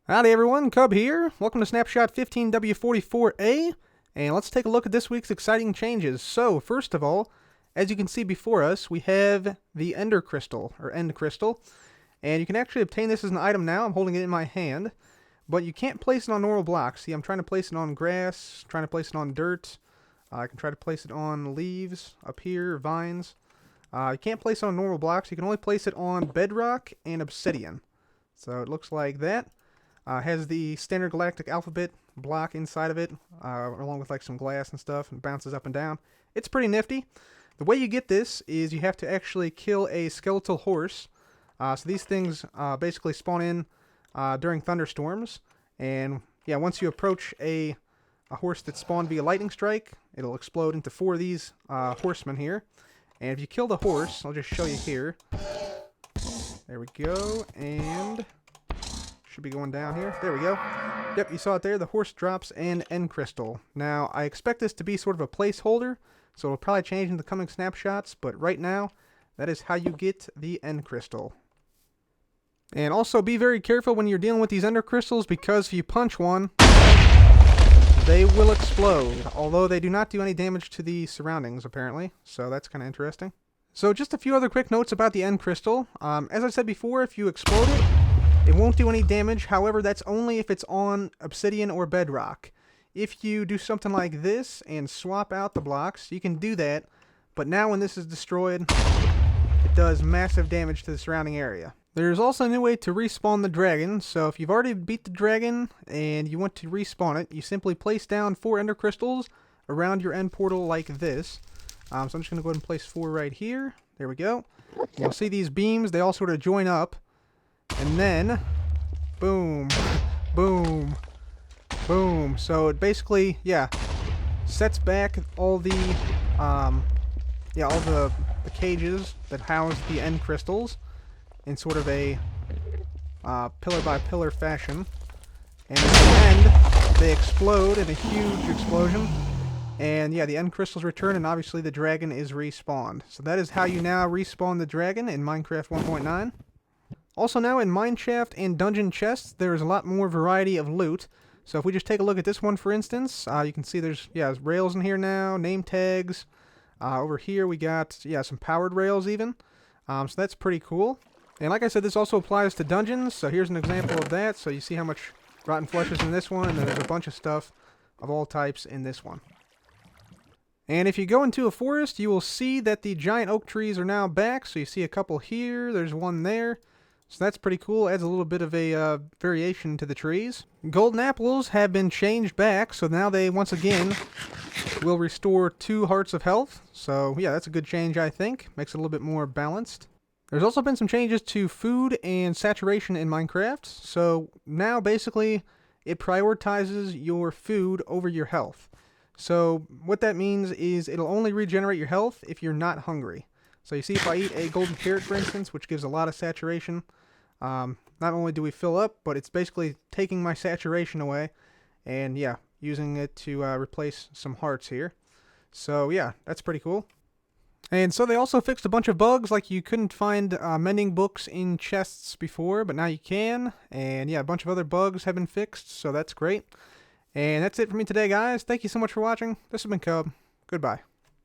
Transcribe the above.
Howdy everyone, Cub here. Welcome to Snapshot 15w44a, and let's take a look at this week's exciting changes. So, first of all, as you can see before us, we have the Ender Crystal, or End Crystal, and you can actually obtain this as an item now. I'm holding it in my hand, but you can't place it on normal blocks. See, I'm trying to place it on grass, trying to place it on dirt. I can try to place it on leaves, up here, vines. You can't place it on normal blocks. You can only place it on bedrock and obsidian. So it looks like that. Has the standard galactic alphabet block inside of it, along with like some glass and stuff, and bounces up and down. It's pretty nifty. The way you get this is you have to actually kill a skeletal horse. So these things basically spawn in during thunderstorms, and yeah, once you approach a horse that spawned via lightning strike, it'll explode into 4 of these horsemen here. And if you kill the horse, I'll just show you here. There we go, and should be going down here. There we go. Yep, you saw it there. The horse drops an End Crystal. Now, I expect this to be sort of a placeholder, so it'll probably change in the coming snapshots, but right now, that is how you get the End Crystal. And also be very careful when you're dealing with these Ender Crystals, because if you punch one, they will explode, although they do not do any damage to the surroundings, apparently, so that's kind of interesting. So just a few other quick notes about the End Crystal. As I said before, if you explode it, it won't do any damage. However, that's only if it's on obsidian or bedrock. If you do something like this and swap out the blocks, you can do that, but now when this is destroyed, it does massive damage to the surrounding area. There's also a new way to respawn the dragon, so if you've already beat the dragon and you want to respawn it, you simply place down 4 Ender Crystals around your end portal like this. So I'm just going to go ahead and place 4 right here. There we go. You'll see these beams, they all sort of join up. And then, boom, boom, boom. So it basically, yeah, sets back all the, all the cages that house the End Crystals in sort of a pillar by pillar fashion. And at the end, they explode in a huge explosion. And yeah, the End Crystals return, and obviously the dragon is respawned. So that is how you now respawn the dragon in Minecraft 1.9. Also now in mineshaft and dungeon chests, there's a lot more variety of loot. So if we just take a look at this one, for instance, you can see there's rails in here now, name tags. Over here we got some powered rails even. So that's pretty cool. And like I said, this also applies to dungeons. So here's an example of that. So you see how much rotten flesh is in this one, and then there's a bunch of stuff of all types in this one. And if you go into a forest, you will see that the giant oak trees are now back. So you see a couple here, there's one there. So that's pretty cool. Adds a little bit of a variation to the trees. Golden apples have been changed back, so now they once again will restore 2 hearts of health. So yeah, that's a good change, I think. Makes it a little bit more balanced. There's also been some changes to food and saturation in Minecraft. So now basically it prioritizes your food over your health. So what that means is it'll only regenerate your health if you're not hungry. So you see, if I eat a golden carrot, for instance, which gives a lot of saturation, not only do we fill up, but it's basically taking my saturation away, and yeah, using it to replace some hearts here. So yeah, that's pretty cool. And so they also fixed a bunch of bugs, like you couldn't find mending books in chests before, but now you can. And yeah, a bunch of other bugs have been fixed, so that's great. And that's it for me today, guys. Thank you so much for watching. This has been Cub. Goodbye.